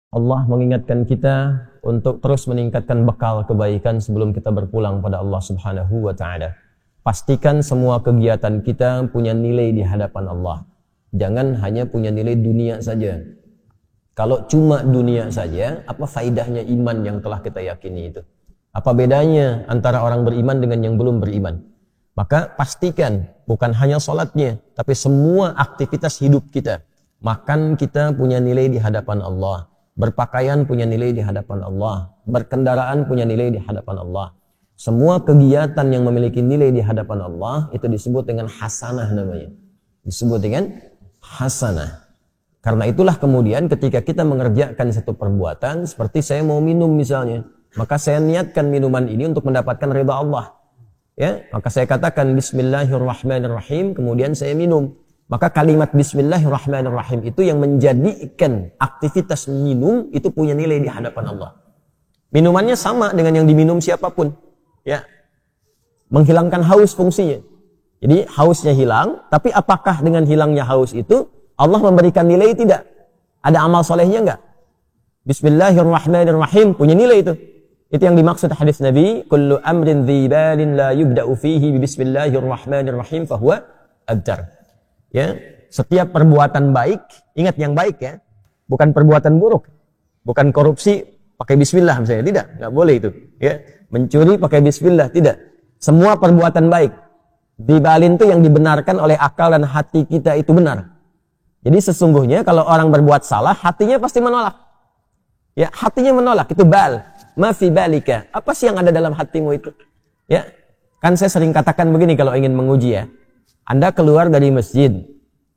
Allah mengingatkan kita untuk terus meningkatkan bekal kebaikan sebelum kita berpulang pada Allah Subhanahu wa Ta'ala. Pastikan semua kegiatan kita punya nilai di hadapan Allah. Jangan hanya punya nilai dunia saja. Kalau cuma dunia saja, apa faidahnya iman yang telah kita yakini itu? Apa bedanya antara orang beriman dengan yang belum beriman? Maka pastikan bukan hanya sholatnya, tapi semua aktivitas hidup kita. Makan kita punya nilai di hadapan Allah. Berpakaian punya nilai di hadapan Allah. Berkendaraan punya nilai di hadapan Allah. Semua kegiatan yang memiliki nilai di hadapan Allah itu disebut dengan hasanah namanya. Disebut dengan hasanah. Karena itulah kemudian ketika kita mengerjakan satu perbuatan, seperti saya mau minum misalnya, maka saya niatkan minuman ini untuk mendapatkan ridha Allah. Ya, maka saya katakan Bismillahirrahmanirrahim, kemudian saya minum. Maka kalimat Bismillahirrahmanirrahim itu yang menjadikan aktivitas minum itu punya nilai di hadapan Allah. Minumannya sama dengan yang diminum siapapun. Ya, menghilangkan haus fungsinya. Jadi hausnya hilang, tapi apakah dengan hilangnya haus itu Allah memberikan nilai tidak? Ada amal solehnya enggak? Bismillahirrahmanirrahim punya nilai itu. Itu yang dimaksud hadis Nabi, kullu amrin dzibalin la yubda'u fihi bismillahirrahmanirrahim fahuwa abtar. Ya, setiap perbuatan baik, ingat yang baik ya, bukan perbuatan buruk, bukan korupsi pakai bismillah misalnya, tidak, nggak boleh itu. Ya, mencuri pakai bismillah, tidak. Semua perbuatan baik, dibalin itu yang dibenarkan oleh akal dan hati kita itu benar. Jadi sesungguhnya kalau orang berbuat salah, hatinya pasti menolak. Ya, hatinya menolak, itu bal, ma fi balika, apa sih yang ada dalam hatimu itu? Ya, kan saya sering katakan begini kalau ingin menguji ya. Anda keluar dari masjid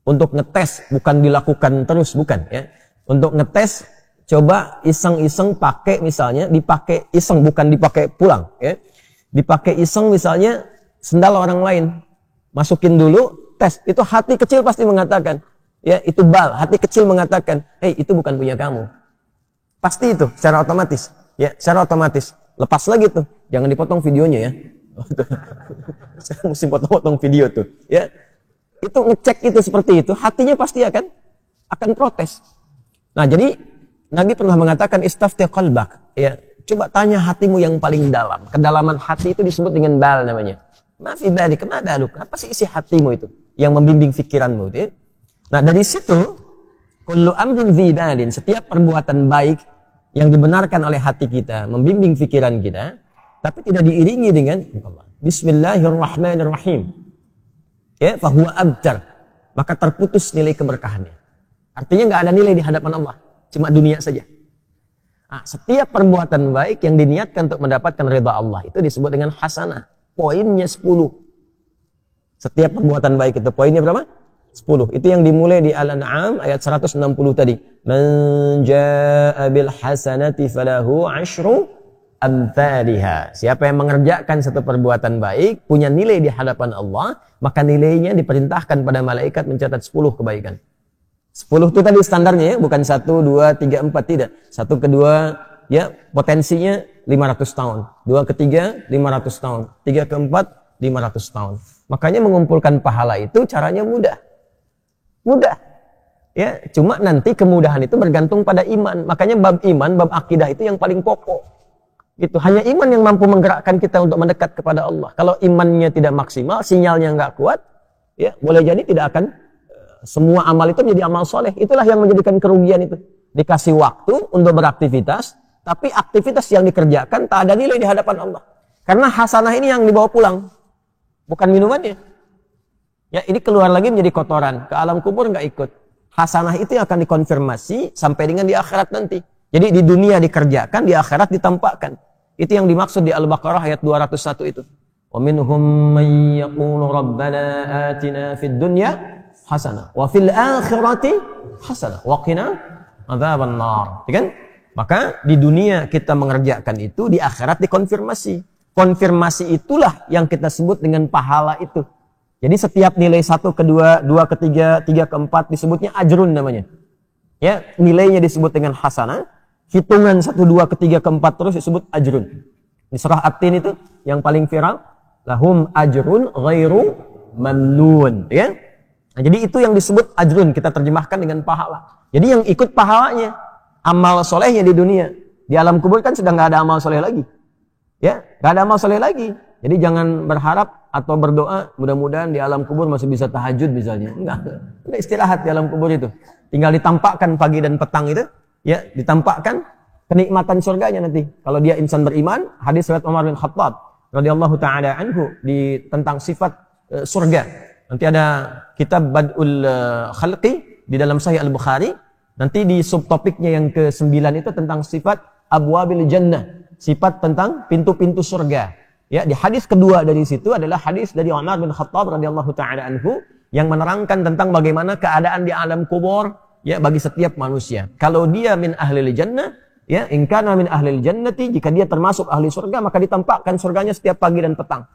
untuk ngetes, bukan dilakukan terus, bukan ya. Untuk ngetes, coba iseng-iseng pakai misalnya, dipakai iseng, bukan dipakai pulang ya. Dipakai iseng misalnya sendal orang lain. Masukin dulu, tes. Itu hati kecil pasti mengatakan, ya itu bal, hati kecil mengatakan, hey itu bukan punya kamu. Pasti itu, secara otomatis. Ya, secara otomatis. Lepas lagi tuh, jangan dipotong videonya ya. Saya mesti potong-potong video tuh ya, itu ngecek itu seperti itu, hatinya pasti akan protes. Nah jadi Nabi pernah mengatakan istafti qalbak ya, coba tanya hatimu yang paling dalam. Kedalaman hati itu disebut dengan bal namanya. Mafi balik, apa sih isi hatimu itu yang membimbing pikiranmu ya? Nah dari situ kullu amrin dzibalin, setiap perbuatan baik yang dibenarkan oleh hati kita membimbing pikiran kita, tapi tidak diiringi dengan Bismillahirrahmanirrahim. Ya, fahuwa abtar. Maka terputus nilai keberkahannya. Artinya nggak ada nilai di hadapan Allah, cuma dunia saja. Nah, setiap perbuatan baik yang diniatkan untuk mendapatkan ridha Allah itu disebut dengan hasanah. Poinnya 10. Setiap perbuatan baik itu poinnya berapa? 10. Itu yang dimulai di Al-An'am ayat 160 tadi. Man jaa'a bil hasanati falahu 'asyru amthaliha. Siapa yang mengerjakan satu perbuatan baik, punya nilai di hadapan Allah, maka nilainya diperintahkan pada malaikat mencatat 10 kebaikan. 10 itu tadi standarnya ya, bukan 1, 2, 3, 4, tidak. 1 ke 2 ya, potensinya 500 tahun. 2 ke 3, 500 tahun. 3 ke 4, 500 tahun. Makanya mengumpulkan pahala itu caranya mudah. Mudah. Ya, cuma nanti kemudahan itu bergantung pada iman. Makanya bab iman, bab akidah itu yang paling pokok. Itu hanya iman yang mampu menggerakkan kita untuk mendekat kepada Allah. Kalau imannya tidak maksimal, sinyalnya nggak kuat, ya boleh jadi tidak akan semua amal itu menjadi amal soleh. Itulah yang menjadikan kerugian itu. Dikasih waktu untuk beraktivitas, tapi aktivitas yang dikerjakan tak ada nilai di hadapan Allah. Karena hasanah ini yang dibawa pulang, bukan minumannya. Ya ini keluar lagi menjadi kotoran, ke alam kubur nggak ikut. Hasanah itu yang akan dikonfirmasi sampai dengan di akhirat nanti. Jadi di dunia dikerjakan, di akhirat ditampakkan. Itu yang dimaksud di Al-Baqarah ayat 201 itu. Wa minhum may yaqulu rabbana atina fid dunya hasanah wa fil akhirati hasanah wa qina adzaban nar. Kan? Maka di dunia kita mengerjakan itu, di akhirat dikonfirmasi. Konfirmasi itulah yang kita sebut dengan pahala itu. Jadi setiap nilai 1 ke 2, 2 ke 3, 3 ke 4 disebutnya ajrun namanya. Ya, nilainya disebut dengan hasanah. Hitungan 1, 2, ke 3, ke 4 terus disebut ajrun. Di surah At-Tin itu yang paling viral, lahum ajrun ghairu mamnun, ya. Nah, jadi itu yang disebut ajrun, kita terjemahkan dengan pahala. Jadi yang ikut pahalanya. amal solehnya di dunia. Di alam kubur kan sudah nggak ada amal soleh lagi. Ya, nggak ada amal soleh lagi. Jadi jangan berharap atau berdoa mudah-mudahan di alam kubur masih bisa tahajud misalnya. Enggak. Udah istirahat di alam kubur itu. Tinggal ditampakkan pagi dan petang itu, ya, ditampakkan kenikmatan surganya nanti. Kalau dia insan beriman, hadis riwayat Umar bin Khattab radhiyallahu taala anhu tentang sifat surga. Nanti ada kitab Bad'ul Khalqi di dalam Sahih Al-Bukhari. Nanti di subtopiknya yang ke-9 itu tentang sifat abwabil jannah, sifat tentang pintu-pintu surga. Ya, di hadis kedua dari situ adalah hadis dari Umar bin Khattab radhiyallahu taala anhu yang menerangkan tentang bagaimana keadaan di alam kubur ya bagi setiap manusia. Kalau dia min ahlil jannah, ya, in kana min ahlil jannati, jika dia termasuk ahli surga maka ditampakkan surganya setiap pagi dan petang.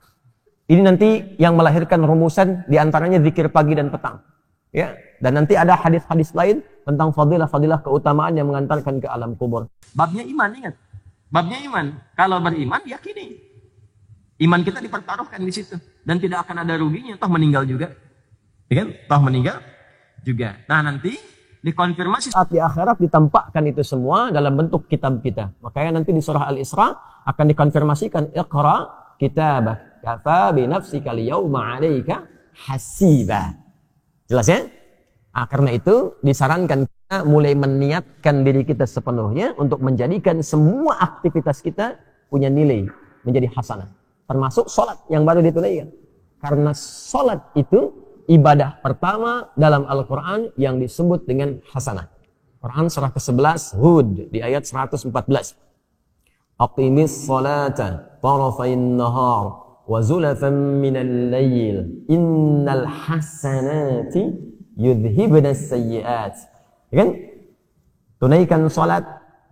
Ini nanti yang melahirkan rumusan di antaranya zikir pagi dan petang. Ya, dan nanti ada hadis-hadis lain tentang fadilah-fadilah keutamaan yang mengantarkan ke alam kubur. Babnya iman, ingat. Babnya iman. Kalau beriman, yakini. Iman kita dipertaruhkan di situ dan tidak akan ada ruginya, toh meninggal juga. Ya kan? Toh meninggal juga. Nah, nanti dikonfirmasi saat di akhirat ditampakkan itu semua dalam bentuk kitab kita. Makanya nanti di surah Al-Isra akan dikonfirmasikan Iqra kitabak kafa bi nafsika al-yawma 'alaika hasiba. Jelas ya? Nah, karena itu disarankan kita mulai meniatkan diri kita sepenuhnya untuk menjadikan semua aktivitas kita punya nilai, menjadi hasanah. Termasuk sholat yang baru ditunaikan. Karena sholat itu ibadah pertama dalam Al-Quran yang disebut dengan hasanah. Quran surah ke-11 Hud di ayat 114. Aqimis sholata tarafain nahar wa zulafan minal layl innal hasanati yudhibnas sayyiat. Kan? Tunaikan salat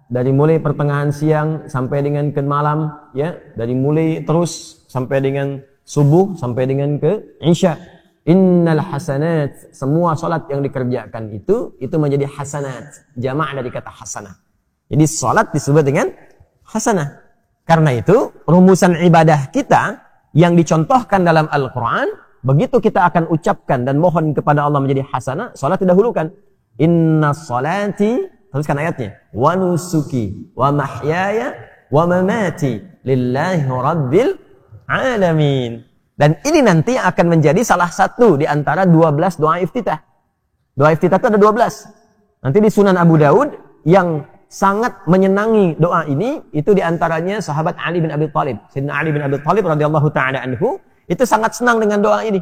dari mulai pertengahan siang sampai dengan ke malam, ya, dari mulai terus sampai dengan subuh sampai dengan ke isya. Innal hasanat, semua salat yang dikerjakan itu menjadi hasanat, jamak dari kata hasanah. Jadi salat disebut dengan hasanah. Karena itu rumusan ibadah kita yang dicontohkan dalam Al-Quran, begitu kita akan ucapkan dan mohon kepada Allah menjadi hasanah, salat didahulukan. Inna salati, teruskan ayatnya, wa nusuki wa mahyaya wa mamati lillahi rabbil alamin. Dan ini nanti akan menjadi salah satu di antara 12 doa iftitah. Doa iftitah itu ada 12. Nanti di Sunan Abu Daud yang sangat menyenangi doa ini itu di antaranya sahabat Ali bin Abi Thalib. Sayyidina Ali bin Abi Thalib radhiyallahu taala anhu itu sangat senang dengan doa ini.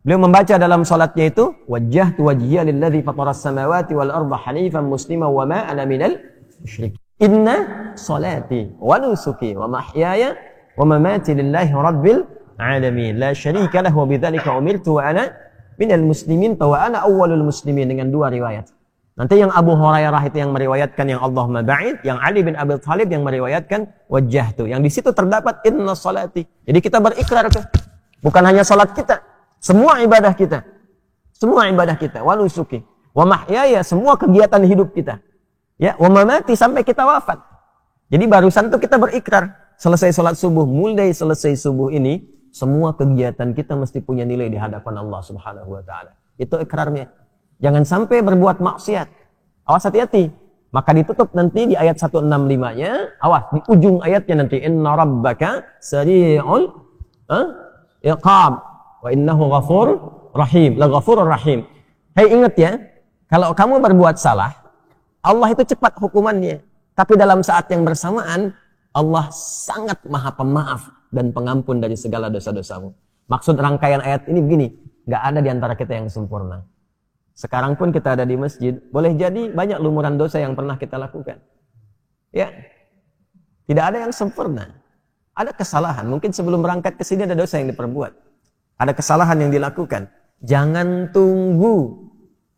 Beliau membaca dalam salatnya itu wajjahtu wajhiya lilladzi fataras samawati wal arda hanifan musliman wa ma ana minal musyrikin. Inna salati wa nusuki wa mahyaya wa mamati lillahi rabbil alamin la syarika lahu wa bidzalika umirtu wa ana minal muslimin wa ana awwalul muslimin, dengan dua riwayat. Nanti yang Abu Hurairah itu yang meriwayatkan yang Allahumma ba'id, yang Ali bin Abi Thalib yang meriwayatkan wajjahtu. Yang di situ terdapat inna salati. Jadi kita berikrar tuh. Bukan hanya salat kita, semua ibadah kita. Semua ibadah kita, wa nusuki, wa mahyaya, semua kegiatan hidup kita. Ya, wa mamati sampai kita wafat. Jadi barusan tuh kita berikrar, selesai salat subuh, mulai selesai subuh ini, semua kegiatan kita mesti punya nilai di hadapan Allah Subhanahu wa taala. Itu ikrarnya. Jangan sampai berbuat maksiat. Awas, hati-hati. Maka ditutup nanti di ayat 165-nya. Awas, di ujung ayatnya nanti. Inna rabbaka sari'ul iqab. Wa innahu ghafur rahim. La ghafurur rahim. Hei, ingat ya. Kalau kamu berbuat salah, Allah itu cepat hukumannya. Tapi dalam saat yang bersamaan, Allah sangat maha pemaaf dan pengampun dari segala dosa-dosamu. Maksud rangkaian ayat ini begini. Gak ada di antara kita yang sempurna. Sekarang pun kita ada di masjid, boleh jadi banyak lumuran dosa yang pernah kita lakukan. Ya, tidak ada yang sempurna. Ada kesalahan, mungkin sebelum berangkat ke sini ada dosa yang diperbuat. Ada kesalahan yang dilakukan. Jangan tunggu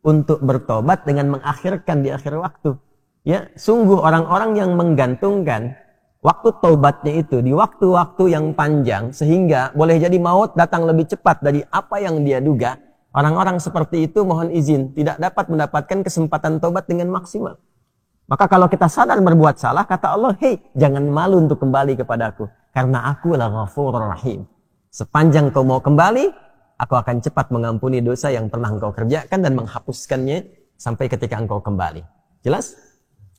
untuk bertobat dengan mengakhirkan di akhir waktu. Ya, sungguh orang-orang yang menggantungkan waktu taubatnya itu di waktu-waktu yang panjang, sehingga boleh jadi maut datang lebih cepat dari apa yang dia duga. Orang-orang seperti itu mohon izin tidak dapat mendapatkan kesempatan taubat dengan maksimal. Maka kalau kita sadar berbuat salah, kata Allah, hei, jangan malu untuk kembali kepadaku, karena aku la ghafurur rahim. Sepanjang kau mau kembali, aku akan cepat mengampuni dosa yang pernah engkau kerjakan dan menghapuskannya sampai ketika engkau kembali. Jelas?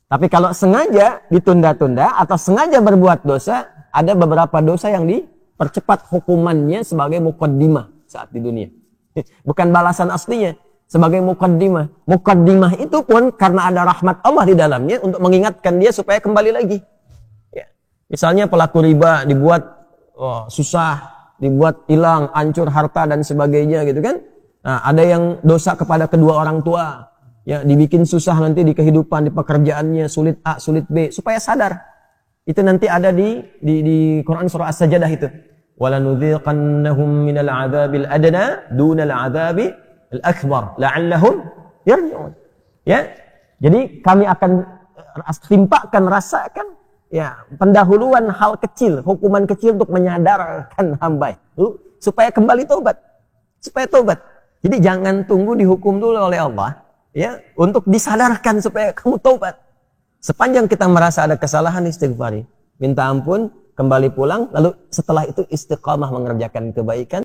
Tapi kalau sengaja ditunda-tunda atau sengaja berbuat dosa, ada beberapa dosa yang dipercepat hukumannya sebagai muqaddimah saat di dunia. Bukan balasan aslinya, sebagai muqaddimah. Muqaddimah itu pun karena ada rahmat Allah di dalamnya untuk mengingatkan dia supaya kembali lagi. Ya. Misalnya pelaku riba dibuat susah, dibuat hilang, hancur harta dan sebagainya gitu kan. Nah, ada yang dosa kepada kedua orang tua. Ya, dibikin susah nanti di kehidupan, di pekerjaannya, sulit A, sulit B, supaya sadar. Itu nanti ada di Quran surah As-Sajdah itu. وَلَنُذِيقَنَّهُمْ مِنَ الْعَذَابِ الْأَدْنَى دُونَ الْعَذَابِ الْأَكْبَرِ لَعَلَّهُمْ يَرْجِعُونَ. Ya, jadi kami akan timpakan, rasakan ya pendahuluan hal kecil, hukuman kecil untuk menyadarkan hamba itu supaya kembali taubat. Supaya taubat. Jadi jangan tunggu dihukum dulu oleh Allah. Ya, untuk disadarkan supaya kamu taubat. Sepanjang kita merasa ada kesalahan, istighfari, minta ampun, kembali pulang, lalu setelah itu istiqamah mengerjakan kebaikan.